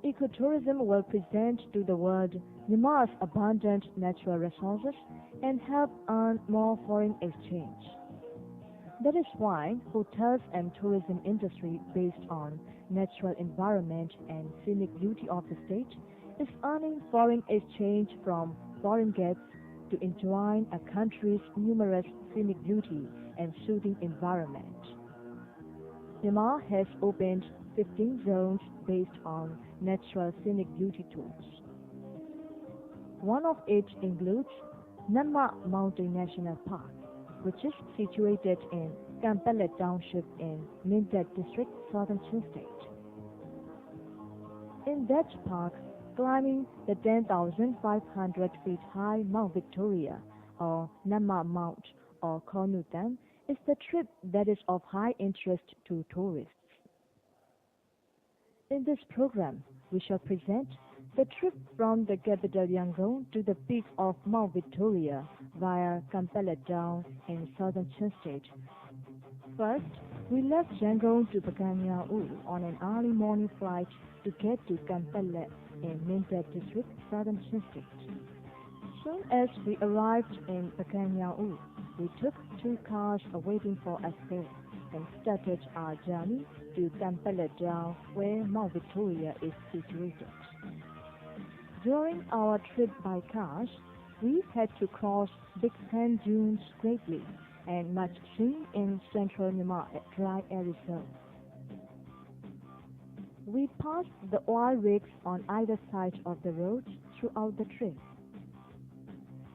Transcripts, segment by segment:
Ecotourism will present to the world Myanmar's abundant natural resources and help earn more foreign exchange. That is why hotels and tourism industry based on natural environment and scenic beauty of the state is earning foreign exchange from foreign guests to enjoying a country's numerous scenic beauty and soothing environment. Myanmar has opened 15 zones based on natural scenic beauty tours. One of it includes Namma Mountain National Park, which is situated in Kampala Township in Mindat District, Southern Chin State. In that park, climbing the 10,500 feet high Mount Victoria, or Namma Mount, or Kornutam, is the trip that is of high interest to tourists. In this program, we shall present the trip from the capital Yangon to the peak of Mount Victoria via Kampala Down in southern Chin State. First, we left Yangon to Pakanyau on an early morning flight to get to Kampala in Mindat District, southern Chin State. Soon as we arrived in Pakanyau, we took two cars awaiting for us there and started our journey to Kampala Down, where Mount Victoria is situated. During our trip by cars, we had to cross big sand dunes greatly and much seen in central Myanmar at dry area zone. We passed the oil rigs on either side of the road throughout the trip.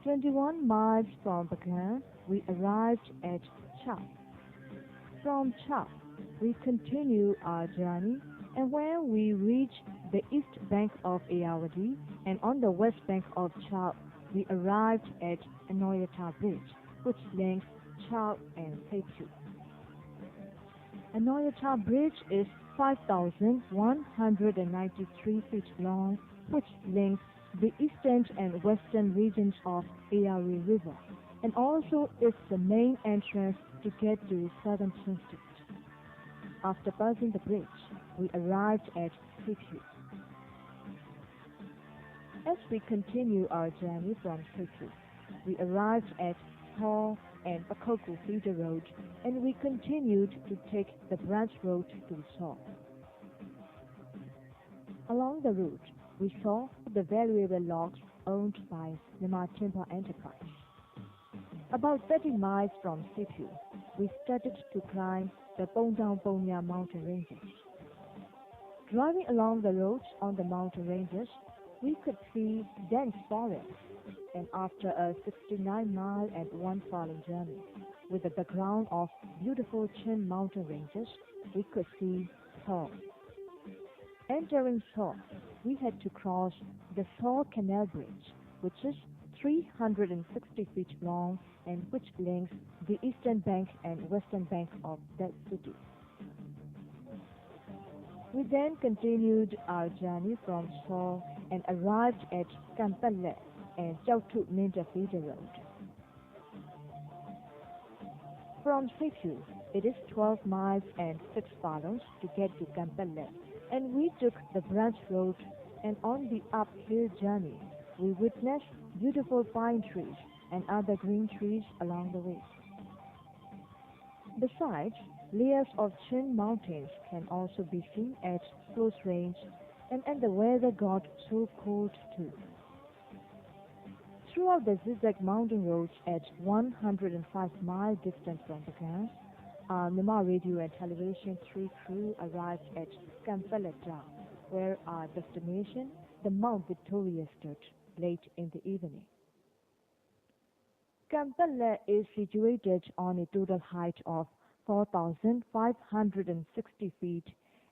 21 miles from Pakan, we arrived at Chap. From Chap, we continue our journey, and when we reach the east bank of Ayeyarwady and on the west bank of Chap, we arrived at Anoyata Bridge, which links Chap and Tetu. Anoyata Bridge is 5,193 feet long, which links the eastern and western regions of Ayeyarwady River, and also is the main entrance to get to southern Chin State. After passing the bridge, we arrived at Tetu. As we continue our journey from Tetu, we arrived at Thor and Pakoku feeder road, and we continued to take the branch road to Thor. Along the route, we saw the valuable logs owned by Myanmar Timber Enterprise. About 30 miles from Tetu, we started to climb the Pongdang Pongya mountain ranges. Driving along the roads on the mountain ranges, we could see dense forests, and after a 69-mile and one falling journey, with the background of beautiful Chin mountain ranges, we could see Thor. Entering Thor, we had to cross the Thor Canal Bridge, which is 360 feet long and which links the eastern bank and western bank of that city. We then continued our journey from Thor and arrived at Kampala and Chautu Minda Feeder Road. From Tetu, it is 12 miles and 6 furlongs to get to Kampala, and we took the branch road, and on the uphill journey, we witnessed beautiful pine trees and other green trees along the way. Besides, layers of Chin mountains can also be seen at close range, and the weather got so cold too. Throughout the zigzag mountain roads at 105-mile distance from Pakan, our Myanmar Radio and Television 3 crew arrived at Kampala Town, where our destination, the Mount Victoria, stood late in the evening. Kampala is situated on a total height of 4,560 feet,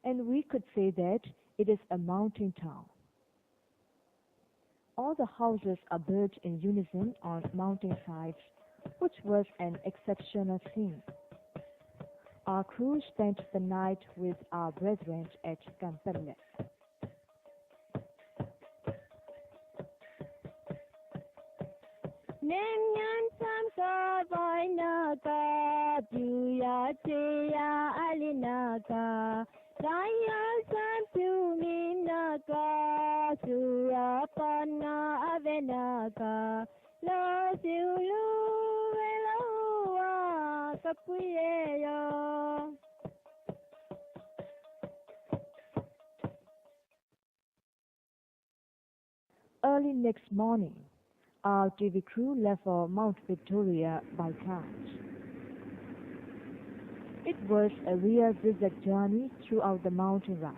and we could say that it is a mountain town. All the houses are built in unison on mountain sides, which was an exceptional scene. Our crew spent the night with our brethren at Kampala. Nemyan samka vainaka juya cheya alinaka Daya sampyu mina Avenaka, Surapana Avenaka, Lo Siulu Veloa Kapuyeyo. Early next morning, our TV crew left for Mount Victoria by car. It was a real zigzag journey throughout the mountain ride.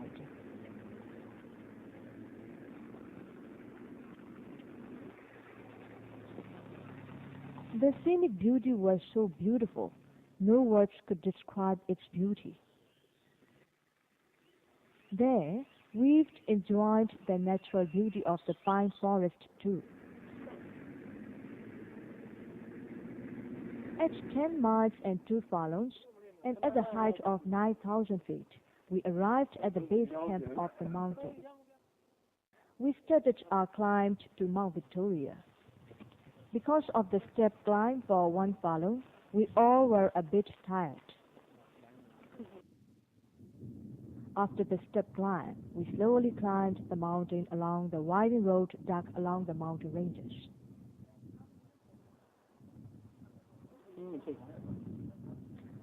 The scenic beauty was so beautiful, no words could describe its beauty. There, we've enjoyed the natural beauty of the pine forest too. At 10 miles and 2 furlongs, and at the height of 9,000 feet, we arrived at the base camp of the mountain. We started our climb to Mount Victoria. Because of the steep climb for 1 furlong, we all were a bit tired. After the steep climb, we slowly climbed the mountain along the winding road dug along the mountain ranges.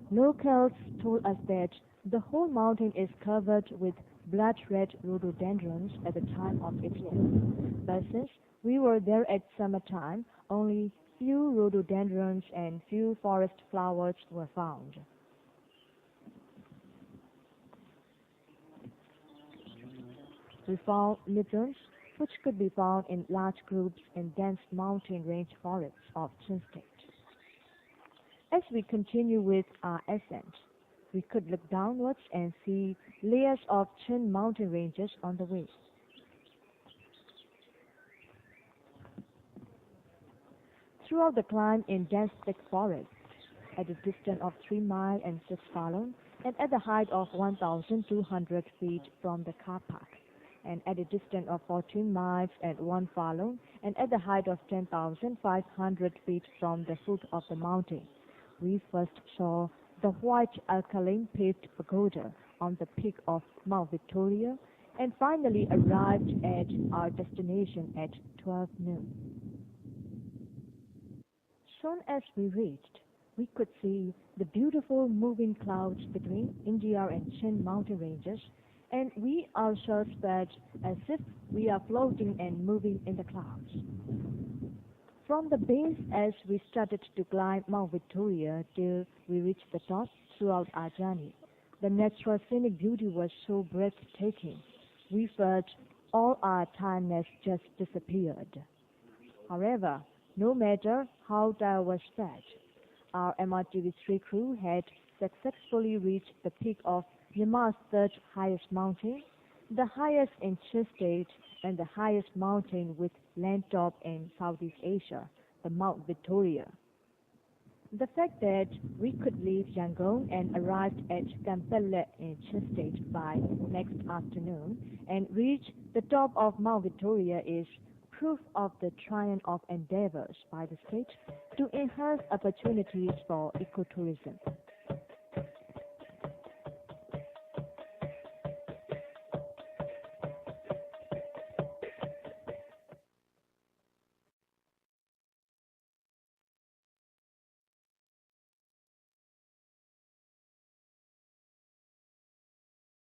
Locals told us that the whole mountain is covered with blood-red rhododendrons at the time of its bloom. But since we were there at summertime, only few rhododendrons and few forest flowers were found. We found lichens, which could be found in large groups in dense mountain range forests of Chin State. As we continue with our ascent, we could look downwards and see layers of Chin mountain ranges on the way. Throughout the climb in dense thick forest, at a distance of 3 miles and 6 furlongs, and at the height of 1,200 feet from the car park, and at a distance of 14 miles and 1 furlong, and at the height of 10,500 feet from the foot of the mountain, we first saw the white alkaline paved pagoda on the peak of Mount Victoria, and finally arrived at our destination at 12 noon. Soon as we reached, we could see the beautiful moving clouds between India and Chin mountain ranges, and we ourselves felt as if we are floating and moving in the clouds. From the base as we started to climb Mount Victoria till we reached the top throughout our journey, the natural scenic beauty was so breathtaking, we felt all our tiredness just disappeared. However, no matter how tired was felt, our MRTV3 crew had successfully reached the peak of Myanmar's third highest mountain, the highest in Chin State and the highest mountain with land top in Southeast Asia, the Mount Victoria. The fact that we could leave Yangon and arrived at Kampala in Chin State by next afternoon and reach the top of Mount Victoria is proof of the triumph of endeavors by the state to enhance opportunities for ecotourism.